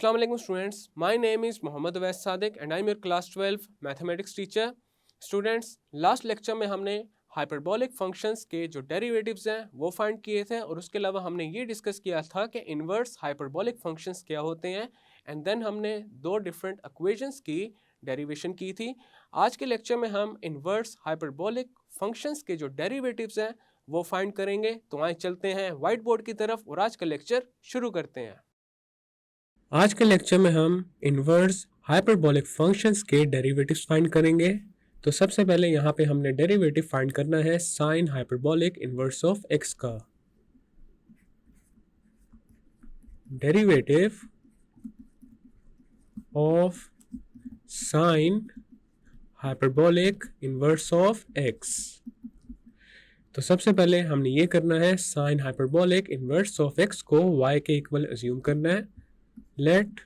Assalamu alaikum students. My name is Mohammad Awais Sadiq and I am your class 12 mathematics teacher. Students, last lecture में हमने hyperbolic functions के जो derivatives हैं वो find किए थे और उसके अलावा हमने ये डिस्कस किया था कि इन्वर्स हाइपरबोलिक फंक्शंस क्या होते हैं एंड देन हमने दो डिफरेंट इक्वेशंस की डेरिवेशन की थी. आज के लेक्चर में हम इन्वर्स हाइपरबोलिक फंक्शंस के जो डेरिवेटिव्स हैं वो फाइंड करेंगे. तो आए चलते हैं वाइट बोर्ड की तरफ और आज का लेक्चर शुरू करते हैं. आज के लेक्चर में हम इन्वर्स हाइपरबोलिक फंक्शंस के डेरिवेटिव्स फाइंड करेंगे. तो सबसे पहले यहाँ पे हमने डेरिवेटिव फाइंड करना है sine hyperbolic inverse of x का. Derivative of sine hyperbolic inverse of x. तो सबसे पहले हमने ये करना है sine hyperbolic inverse of x को y के इक्वल अज्यूम करना है. Let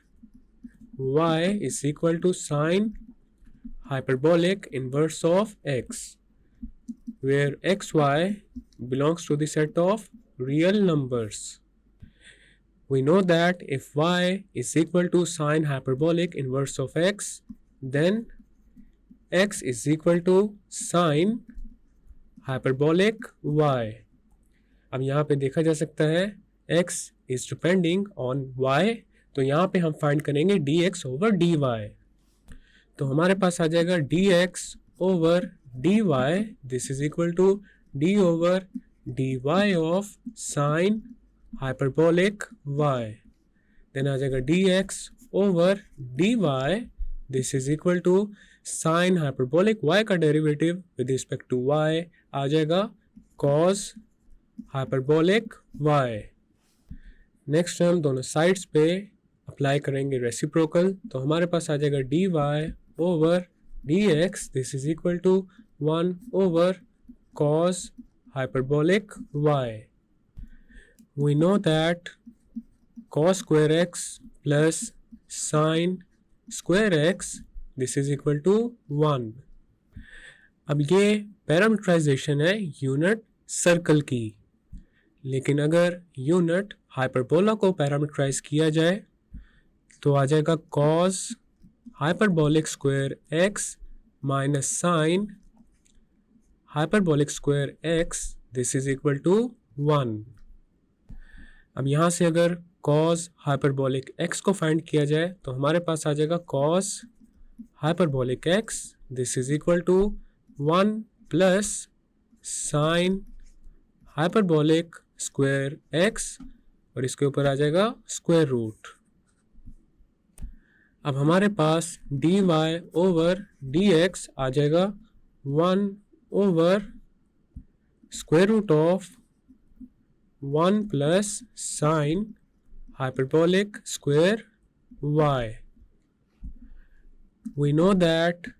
y is equal to sine hyperbolic inverse of x, where xy belongs to the set of real numbers. We know that if y is equal to sine hyperbolic inverse of x, then x is equal to sine hyperbolic y. अब यहाँ पे देखा जा सकता है x is depending on y, तो यहाँ पे हम फाइंड करेंगे dx ओवर dy. तो हमारे पास आ जाएगा dx over dy, this is equal to d over dy of sine hyperbolic y. Then आ जाएगा dx over dy, this is equal to sine hyperbolic y का derivative with respect to y आ जाएगा cos हाइपरबोलिक y. नेक्स्ट हम दोनों sides पे apply करेंगे reciprocal. तो हमारे पास आ जाएगा dy over dx, this is equal to 1 over cos hyperbolic y. We know that cos square x plus sin square x, this is equal to 1. अब ये पैरामीटराइजेशन है यूनिट सर्कल की, लेकिन अगर यूनिट हाइपरबोला को पैरामीटराइज किया जाए तो आ जाएगा cos hyperbolic square x minus sine hyperbolic square x, this is equal to 1. अब यहाँ से अगर cos हाइपरबोलिक x को फाइंड किया जाए तो हमारे पास आ जाएगा cos hyperbolic x, this is equal to 1 plus sine hyperbolic square x और इसके ऊपर आ जाएगा स्क्वायर रूट. अब हमारे पास dy ओवर dx आ जाएगा 1 over square root of 1 plus sine hyperbolic square y. We know that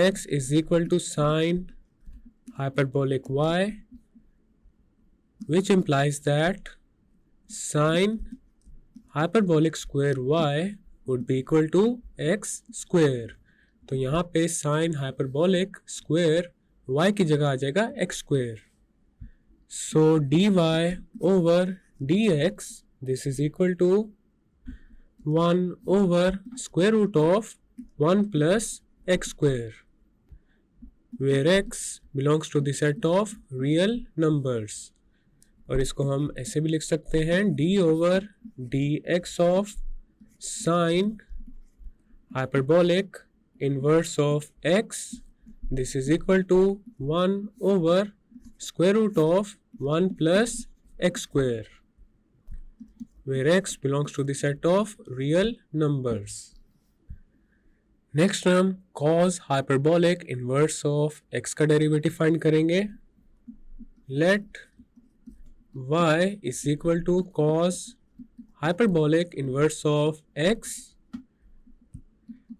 x is equal to sine hyperbolic y, which implies that sine hyperbolic square y would be equal to x square. तो यहाँ पे sign hyperbolic square y की जगह आ जाएगा x square. So dy over dx, this is equal to 1 over square root of 1 plus x square, where x belongs to the set of real numbers. और इसको हम ऐसे भी लिख सकते हैं d over dx of sine hyperbolic inverse of x, this is equal to 1 over square root of 1 plus x square, where x belongs to the set of real numbers. Next हम cos hyperbolic inverse of x का derivative find करेंगे. Let y is equal to cos hyperbolic inverse of x,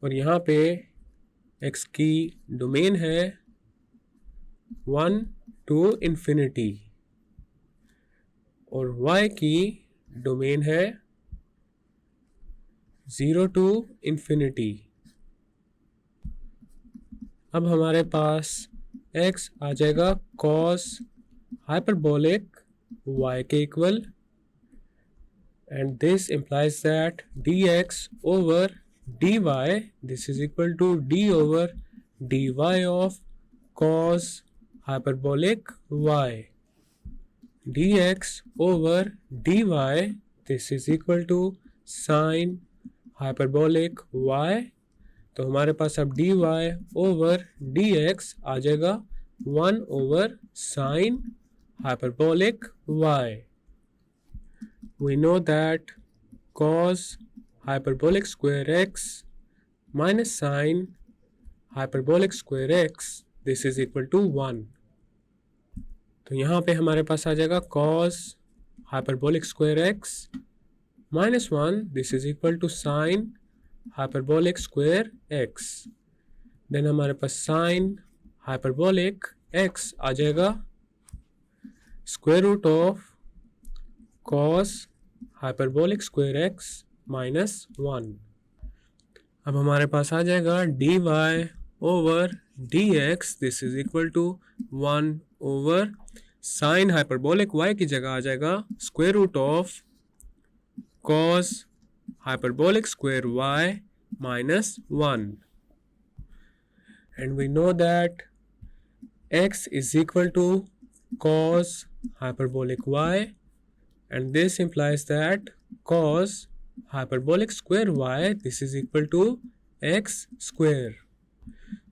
और यहाँ पे x की domain है 1 to infinity और y की डोमेन है 0 टू इन्फिनिटी. अब हमारे पास x आ जाएगा cos हाइपरबोलिक y के equal and this implies that dx over dy, this is equal to d over dy of cos hyperbolic y. dx over dy, this is equal to sin hyperbolic y. तो हमारे पास अब dy over dx आ जाएगा 1 over sin hyperbolic y. We know that cos hyperbolic square x minus sin hyperbolic square x, this is equal to 1. तो यहाँ पे हमारे पास आ जाएगा cos hyperbolic square x minus 1, this is equal to sin hyperbolic square x. Then हमारे पास sin hyperbolic x आ जाएगा square root of cos hyperbolic square x minus 1. अब हमारे पास आ जाएगा dy over dx, this is equal to 1 over sin hyperbolic y की जगह आ जाएगा square root of cos hyperbolic square y minus 1. And we know that x is equal to cos hyperbolic y, and this implies that cos hyperbolic square y, this is equal to x square.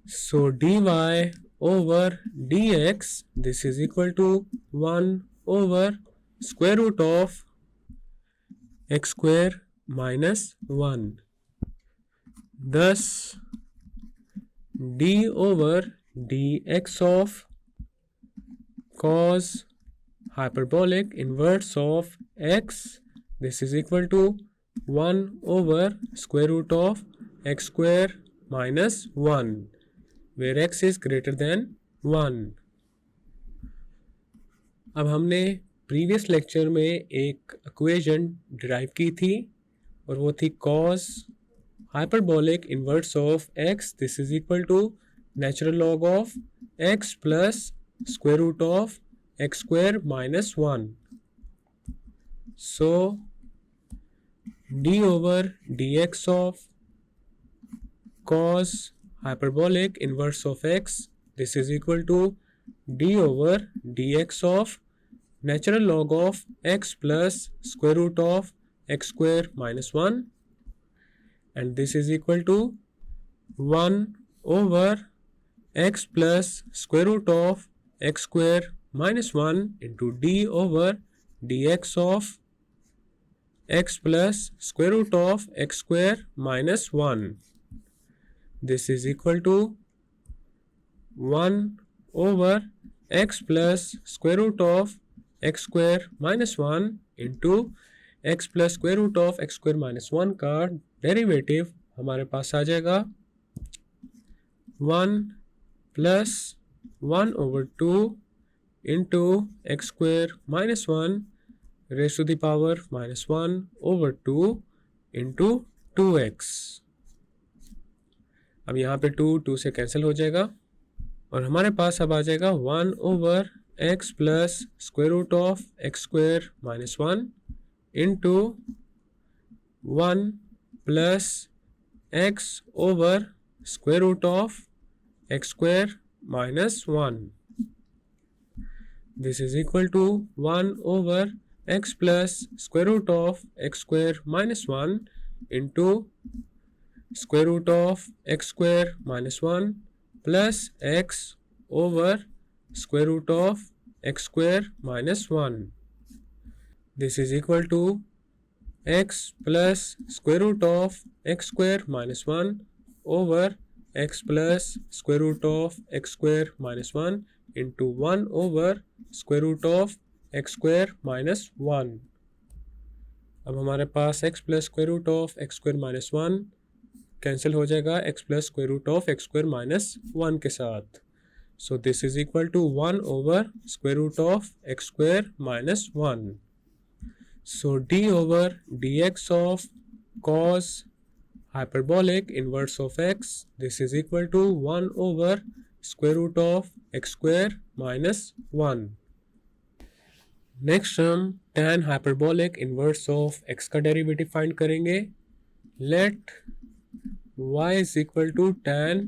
So dy over dx, this is equal to 1 over square root of x square minus 1. Thus d over dx of cos hyperbolic inverse of x, this is equal to 1 over square root of x square minus 1, where x is greater than 1. अब हमने previous lecture में एक equation derive की थी और वो थी cos hyperbolic inverse of x, this is equal to natural log of x plus square root of x square minus 1. So d over dx of cos hyperbolic inverse of x, this is equal to d over dx of natural log of x plus square root of x square minus 1, and this is equal to 1 over x plus square root of x square minus 1 into d over dx of x plus square root of x square minus 1. This is equal to 1 over x plus square root of x square minus 1 into x plus square root of x square minus 1 का derivative हमारे पास आ जाएगा 1 plus 1 over 2 into x square minus 1 raised to the power minus 1 over 2 into 2x. अब यहाँ पे 2 से cancel हो जाएगा और हमारे पास अब आ जाएगा 1 over x plus square root of x square minus 1 into 1 plus x over square root of x square minus 1. This is equal to 1 over x plus square root of x square minus 1 into square root of x square minus 1 plus x over square root of x square minus 1. This is equal to x plus square root of x square minus 1 over x plus square root of x square minus 1 into 1 over square root of x square minus 1. अब हमारे पास x plus square root of x square minus 1 cancel हो जाएगा x plus square root of x square minus 1 के साथ. So this is equal to 1 over square root of x square minus 1. So d over dx of cos hyperbolic inverse of x, this is equal to 1 over square root of x square minus 1. Next हम tan hyperbolic inverse of x का derivative find करेंगे. Let y is equal to tan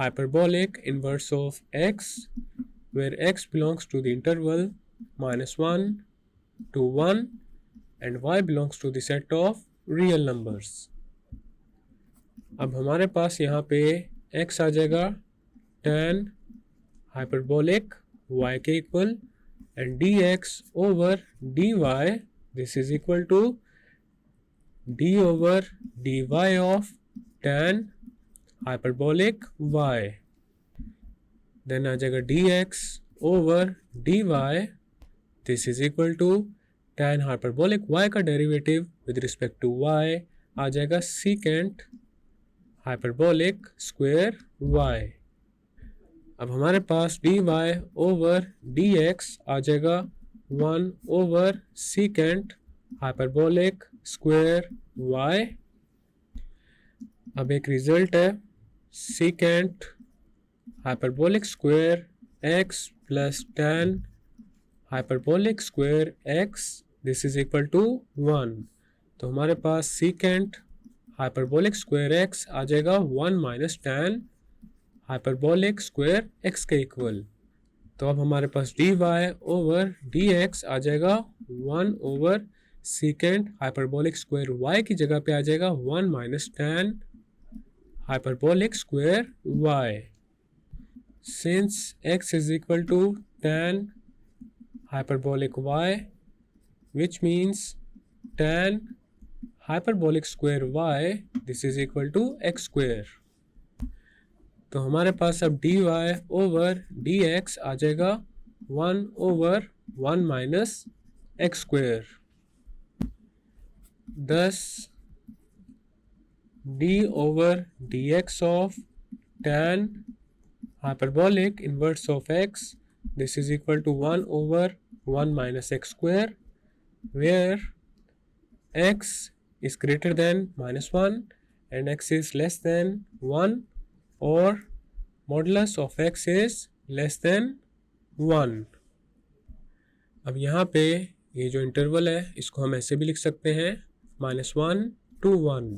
hyperbolic inverse of x where x belongs to the interval -1 to 1 and y belongs to the set of real numbers. अब हमारे पास यहाँ पे x आ जाएगा tan hyperbolic y के equal and dx over dy this is equal to d over dy of tan hyperbolic y. Then आ जाएगा dx over dy this is equal to tan hyperbolic y का derivative with respect to y आ जाएगा secant hyperbolic square y. अब हमारे पास dy over dx आ जाएगा 1 over secant hyperbolic square y. अब एक रिजल्ट है secant hyperbolic square x plus tan hyperbolic square x this is equal to 1. तो हमारे पास secant hyperbolic square x आ जाएगा 1 minus tan hyperbolic square x के इक्वल. तो अब हमारे पास dy over dx आ जाएगा 1 over secant hyperbolic square y की जगह पे आ जाएगा 1 minus tan hyperbolic square y. Since x is equal to tan hyperbolic y which means tan hyperbolic square y this is equal to x square. तो हमारे पास अब dy over dx आ जाएगा 1 over 1 minus x square. Thus d over dx of tan hyperbolic inverse of x this is equal to 1 over 1 minus x square where x is greater than -1 and x is less than 1 or modulus of x is less than 1. अब यहाँ पे ये जो interval है इसको हम ऐसे भी लिख सकते हैं -1 to 1.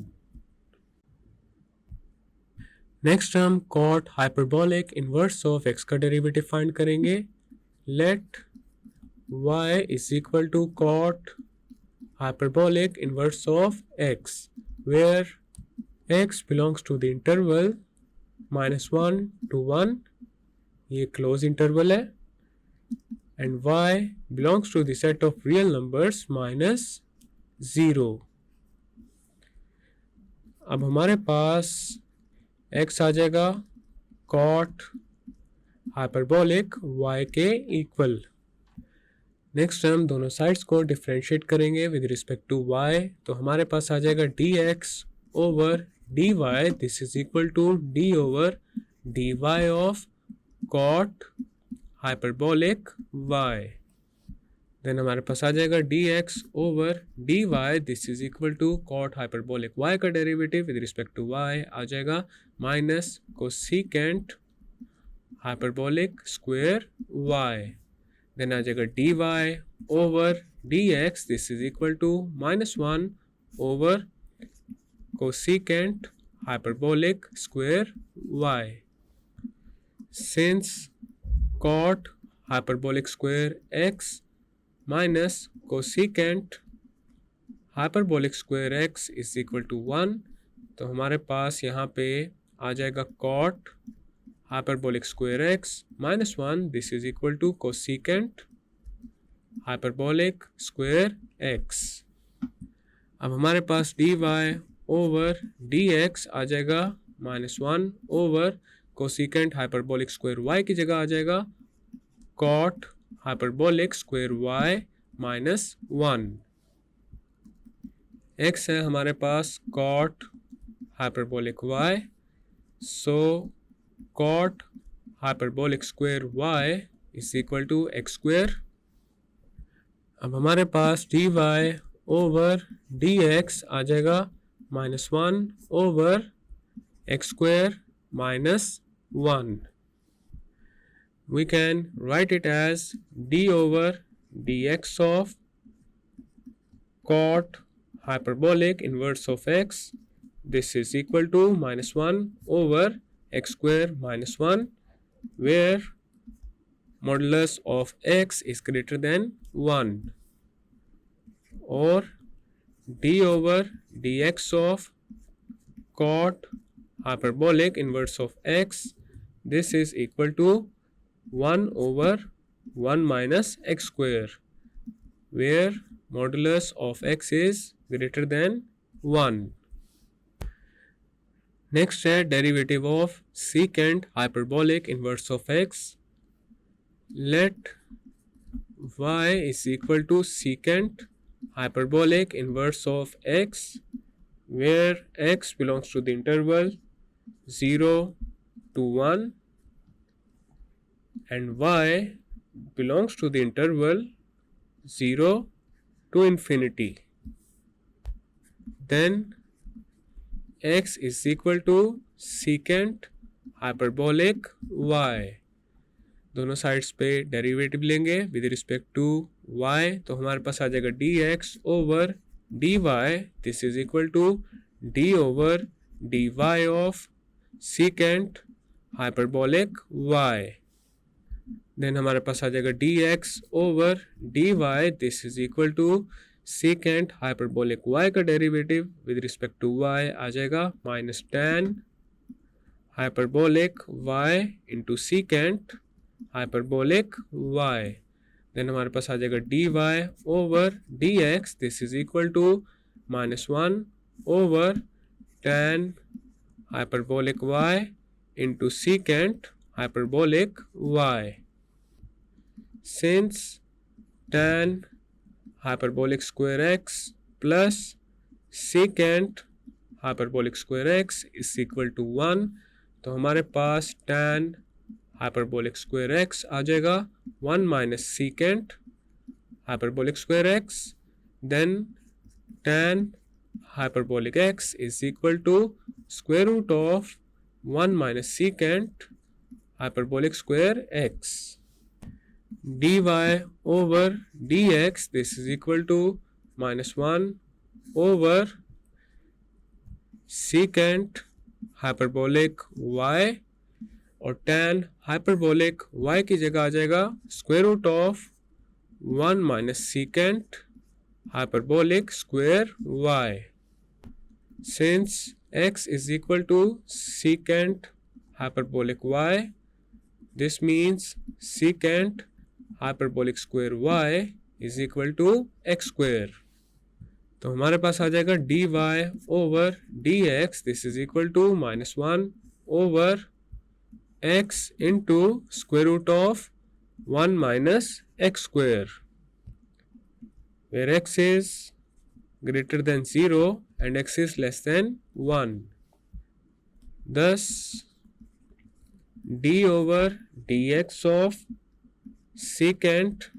नेक्स्ट हम cot hyperbolic inverse of x का डेरिवेटिव फाइंड करेंगे. Let y is equal to cot hyperbolic inverse of x where x belongs to the interval -1 to 1 ये क्लोज इंटरवल है and y belongs to the set of real numbers -0. अब हमारे पास x आ जाएगा cot hyperbolic y के equal. Next हम दोनों sides को डिफ्रेंशिएट करेंगे विद रिस्पेक्ट टू y. तो हमारे पास आ जाएगा dx over dy this is equal to d over dy of cot hyperbolic y. Then हमारे पास आ जाएगा dx over dy this is equal to cot hyperbolic y का derivative with respect to y आ जाएगा minus cosecant hyperbolic square y. Then आ जाएगा dy over dx this is equal to -1 over cosecant hyperbolic square y. Since cot hyperbolic square x minus cosecant hyperbolic square x is equal to 1 तो हमारे पास यहाँ पे आ जाएगा cot hyperbolic square x minus 1 this is equal to cosecant hyperbolic square x. अब हमारे पास dy over dx आ जाएगा -1 over cosecant hyperbolic square y की जगह आ जाएगा cot hyperbolic square y minus 1. x है हमारे पास cot hyperbolic y so cot hyperbolic square y is equal to x square. अब हमारे पास dy ओवर dx आ जाएगा -1 over x square minus 1. We can write it as d over dx of cot hyperbolic inverse of x. This is equal to minus 1 over x square minus 1, where modulus of x is greater than 1, or d over dx of cot hyperbolic inverse of x. This is equal to 1 over 1 minus x square, where modulus of x is greater than 1. Next है derivative of secant hyperbolic inverse of x. Let y is equal to secant hyperbolic inverse of x, where x belongs to the interval 0 to 1 and y belongs to the interval 0 to infinity. Then x is equal to secant hyperbolic y. दोनों sides पे derivative लेंगे with respect to y, तो हमारे पास आ जाएगा dx over dy. This is equal to d over dy of secant hyperbolic y. Then हमारे पास आ जाएगा dx over dy. This is equal to secant hyperbolic y का derivative with respect to y आ जाएगा minus tan hyperbolic y into secant hyperbolic y. Then हमारे पास आ जाएगा dy over dx. This is equal to minus 1 over tan hyperbolic y into secant hyperbolic y. Since tan hyperbolic square x plus secant hyperbolic square x is equal to 1, तो हमारे पास tan hyperbolic square x आ जाएगा 1 minus secant hyperbolic square x. Then tan hyperbolic x is equal to square root of 1 minus secant hyperbolic square x. dy over dx, this is equal to minus 1 over secant hyperbolic y, और tan hyperbolic y की जगह आ जाएगा square root of 1 minus secant hyperbolic square y. Since x is equal to secant hyperbolic y, this means secant hyperbolic square y is equal to x square. तो हमारे पास आ जाएगा dy over dx. This is equal to minus 1 over x into square root of 1 minus x square, where x is greater than 0 and x is less than 1. Thus d over dx of secant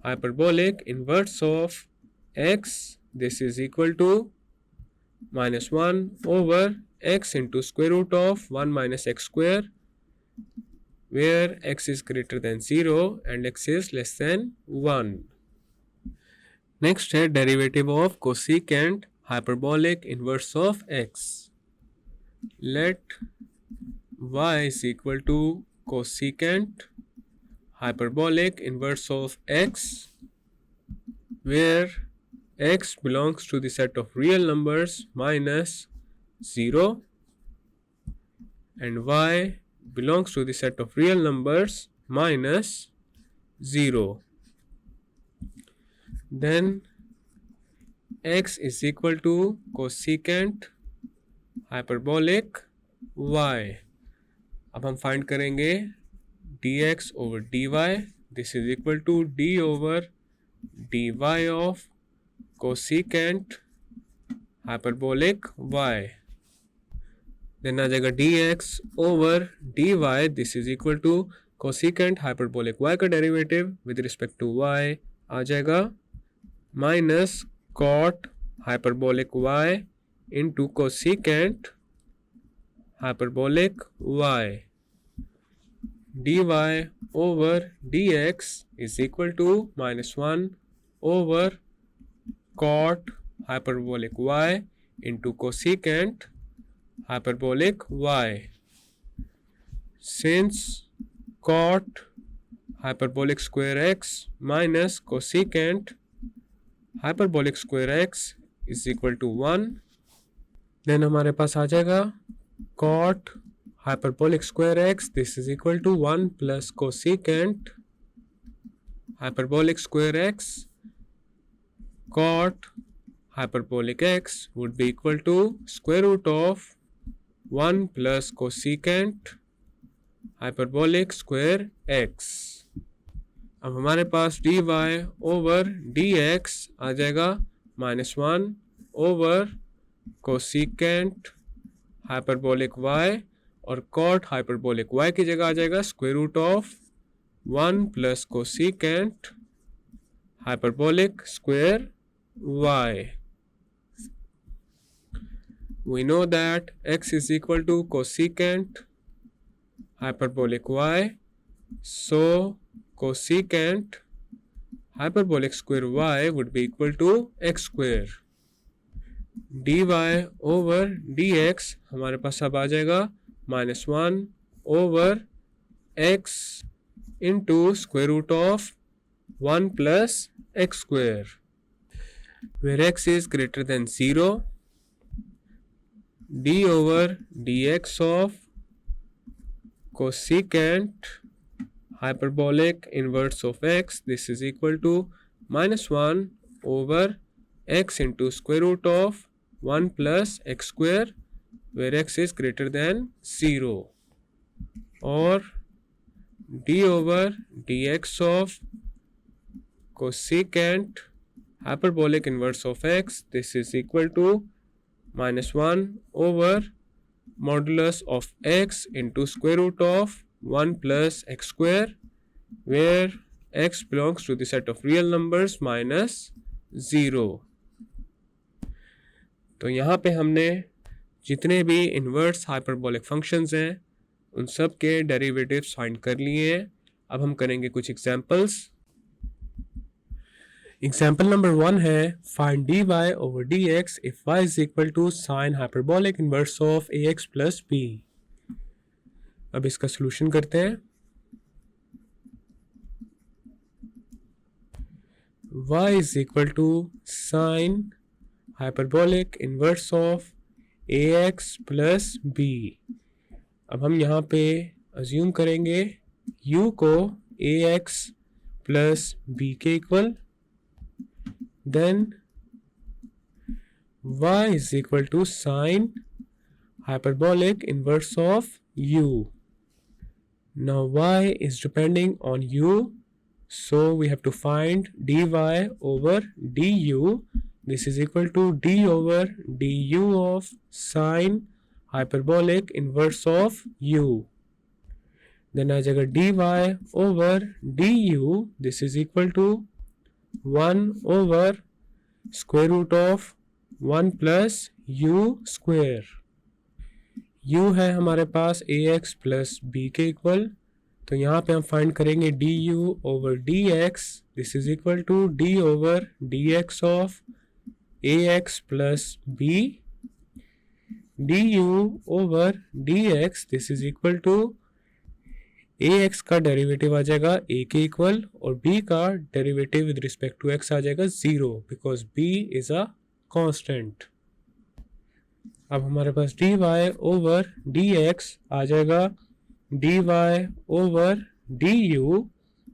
hyperbolic inverse of x, this is equal to minus 1 over x into square root of 1 minus x square, where x is greater than 0 and x is less than 1. Next है derivative of cosecant hyperbolic inverse of x. Let y is equal to cosecant hyperbolic inverse of x, where x belongs to the set of real numbers minus 0 and y belongs to the set of real numbers minus 0. Then x is equal to cosecant hyperbolic y. अब हम find करेंगे dx over dy. This is equal to d over dy of cosecant hyperbolic y. Then आ जाएगा dx over dy. This is equal to cosecant hyperbolic y का derivative with respect to y आ जाएगा minus cot hyperbolic y into cosecant hyperbolic y. dy over dx is equal to -1 over cot hyperbolic y into cosecant hyperbolic y. Since cot hyperbolic square x minus cosecant hyperbolic square x is equal to 1, then हमारे पास आ जाएगा cot hyperbolic square x, this is equal to 1 plus cosecant hyperbolic square x cot hyperbolic x would be equal to square root of 1 plus cosecant hyperbolic square x. अब हमारे पास dy over dx आ जाएगा -1 over cosecant hyperbolic y और cot hyperbolic y की जगह आ जाएगा square root of 1 plus cosecant hyperbolic square y. We know that x is equal to cosecant hyperbolic y, so cosecant hyperbolic square y would be equal to x square. dy over dx हमारे पास अब आ जाएगा -1 over x into square root of 1 plus x square, where x is greater than 0. d over dx of cosecant hyperbolic inverse of x, this is equal to -1 over x into square root of 1 plus x square, where x is greater than 0, or d over dx of cosecant hyperbolic inverse of x, this is equal to -1 over modulus of x into square root of 1 plus x square, where x belongs to the set of real numbers minus 0. तो यहाँ पे हमने जितने भी inverse hyperbolic functions हैं उन सब के डेरिवेटिव्स फाइंड कर लिए हैं. अब हम करेंगे कुछ एग्जांपल्स. एग्जाम्पल नंबर 1 है find dy over dx if y is equal to sin hyperbolic inverse of ax plus b. अब इसका सॉल्यूशन करते हैं. y is equal to sin hyperbolic inverse of ax plus b. अब हम यहाँ पे assume करेंगे u को ax plus b के equal. Then y is equal to sin hyperbolic inverse of u. Now y is depending on u, so we have to find dy over du. This is equal to d over du of sin hyperbolic inverse of u. Then आ जाएगा dy over du. This is equal to 1 over square root of 1 plus u square. u है हमारे पास ax plus b के equal, तो यहाँ पे हम find करेंगे du over dx. This is equal to d over dx of ax plus b. du over dx, this is equal to ax का derivative आ जाएगा a के इक्वल और b का derivative with respect to x आ जाएगा 0 because b is a constant. अब हमारे पास dy ओवर dx आ जाएगा dy over du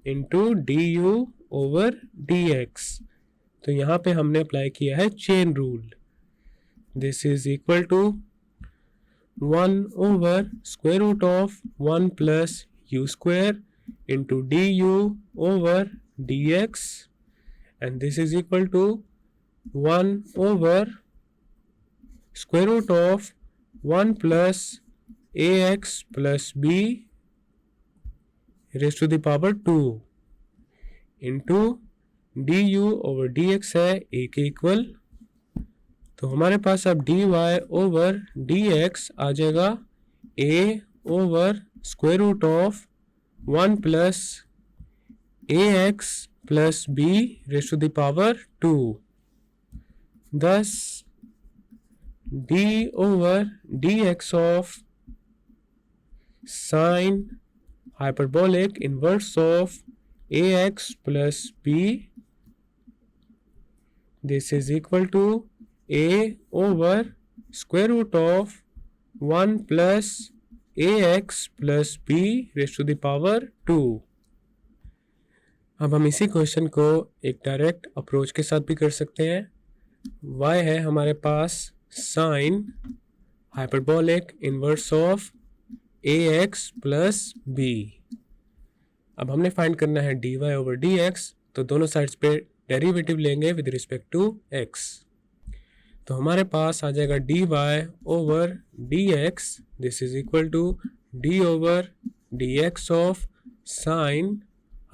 into du over dx. तो यहाँ पे हमने अप्लाई किया है chain rule. This is equal to 1 over square root of 1 plus u square into du over dx, and this is equal to 1 over square root of 1 plus ax plus b raised to the power 2 into du over dx है a के equal. तो हमारे पास अब dy over dx आ जाएगा a over square root of 1 plus ax plus b raised to the power 2. Thus d over dx of sine hyperbolic inverse of ax plus b, this is equal to a over square root of 1 plus ax plus b raised to the power 2. अब हम इसी question को एक direct approach के साथ भी कर सकते हैं। y है हमारे पास sine hyperbolic inverse of ax plus b। अब हमने फाइंड करना है dy ओवर dx, तो दोनों साइड्स पे डेरिवेटिव लेंगे विद रिस्पेक्ट टू x। तो हमारे पास आ जाएगा dy over dx, this is equal to d over dx of sine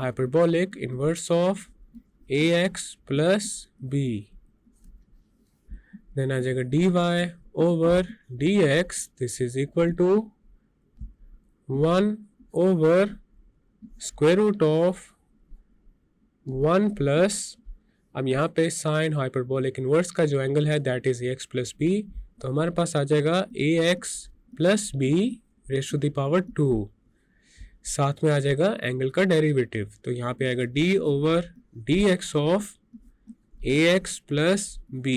hyperbolic inverse of ax plus b, then आ जाएगा dy over dx, this is equal to 1 over square root of 1 plus, अब यहाँ पे sign hyperbolic inverse का जो angle है that is ax plus b, तो हमारे पास आ जाएगा ax plus b raised to the power 2, साथ में आ जाएगा एंगल का डेरिवेटिव, तो यहाँ पे आएगा d over dx of ax plus b।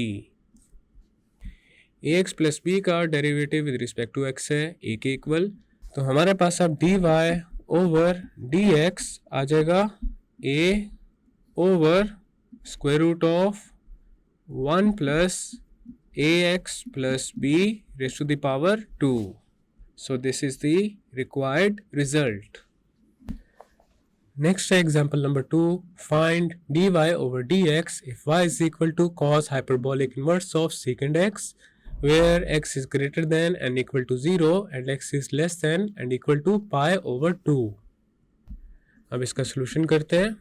ax plus b का derivative with respect to x है a के इक्वल, तो हमारे पास अब dy ओवर dx आ जाएगा a over square root of 1 plus ax plus b raise to the power 2. So this is the required result. Next example number 2. Find dy over dx if y is equal to cos hyperbolic inverse of secant x, where x is greater than and equal to 0 and x is less than and equal to pi over 2. अब इसका solution करते हैं।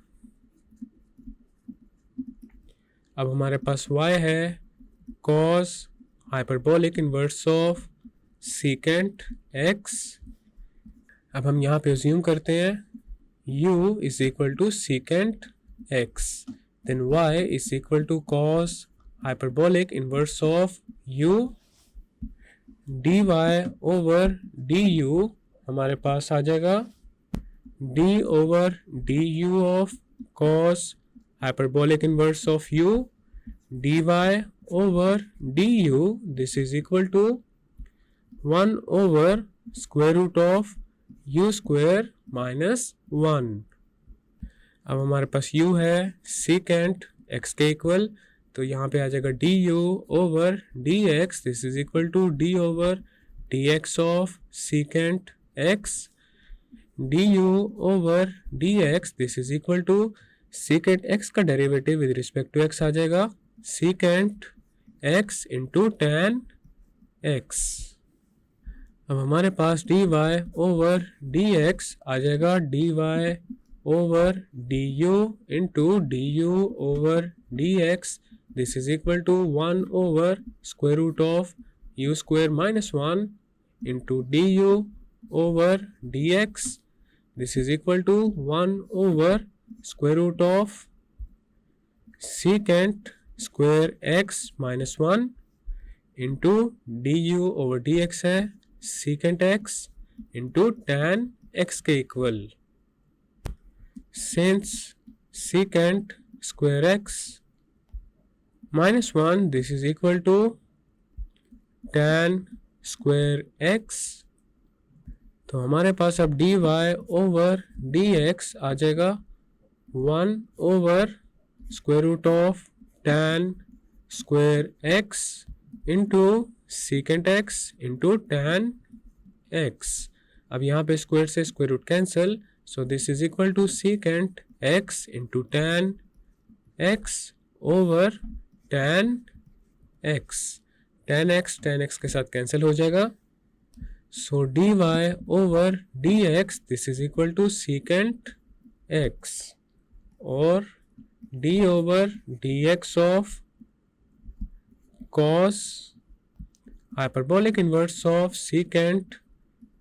अब हमारे पास y है cos hyperbolic inverse of secant x। अब हम यहाँ पे अज्यूम करते हैं u is equal to secant x, then y is equal to cos hyperbolic inverse of u, dy over du हमारे पास आ जाएगा d over du of cos hyperbolic inverse of u, dy over du, this is equal to 1 over square root of u square minus 1। अब हमारे पास u है secant x के equal, तो यहाँ पे आ जाएगा du over dx, this is equal to d over dx of secant x, du over dx, this is equal to secant x का derivative with respect to x आ जाएगा secant x into tan x। अब हमारे पास dy over dx आ जाएगा dy over du into du over dx, this is equal to 1 over square root of u square minus 1 into du over dx, this is equal to 1 over square root of secant square x माइनस 1 into du over dx है secant x into tan x के equal. Since secant square x minus 1, this is equal to tan square x, तो हमारे पास अब dy over dx आ जाएगा 1 over square root of tan square x into secant x into tan x। अब यहाँ पे square से square root cancel, so this is equal to secant x into tan x over tan x, tan x के साथ cancel हो जाएगा, so dy over dx, this is equal to secant x और d over dx of cos hyperbolic inverse of secant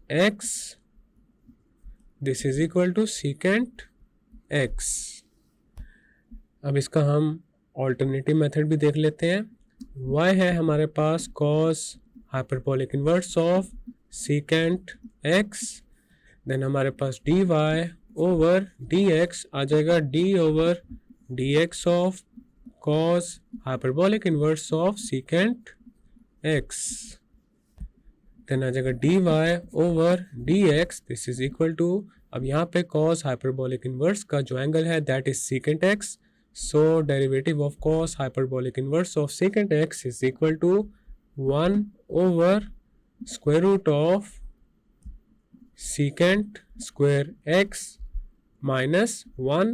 x, this is equal to secant x. अब इसका हम alternative method भी देख लेते हैं। y है हमारे पास cos hyperbolic inverse of secant x, then हमारे पास dy ओवर dx आ जाएगा d over dx of cos hyperbolic inverse of secant x, then आ जाएगा dy over dx, this is equal to, अब यहाँ पे cos हाइपरबोलिक इन्वर्स का जो एंगल है that is secant x, so derivative of cos hyperbolic inverse of secant x is equal to 1 over square root of secant square x minus 1,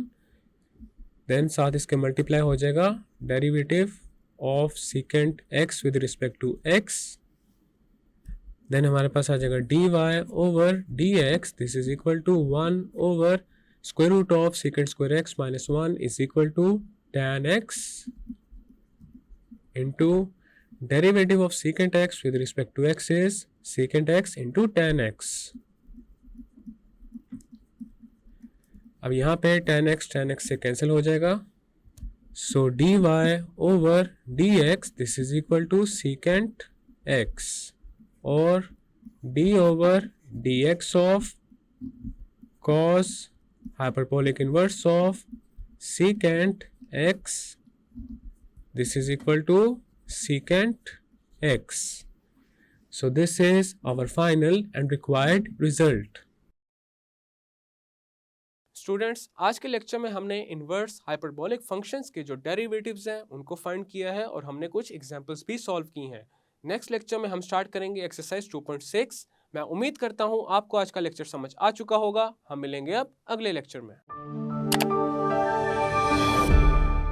then साथ इसके multiply हो जाएगा derivative of secant x with respect to x, then हमारे पास आ जाएगा dy over dx, this is equal to 1 over square root of secant square x minus 1 is equal to tan x into derivative of secant x with respect to x is secant x into tan x. अब यहाँ पे tan x से cancel हो जाएगा, so dy over dx this is equal to secant x और d over dx of cos hyperbolic inverse of secant x, this is equal to secant x. So this is our final and required result. Students, आज के lecture में हमने inverse hyperbolic functions के जो derivatives हैं उनको find किया है और हमने कुछ एग्जांपल्स भी सॉल्व की हैं। नेक्स्ट लेक्चर में हम स्टार्ट करेंगे एक्सरसाइज 2.6। मैं उम्मीद करता हूं आपको आज का लेक्चर समझ आ चुका होगा। हम मिलेंगे अब अगले लेक्चर में।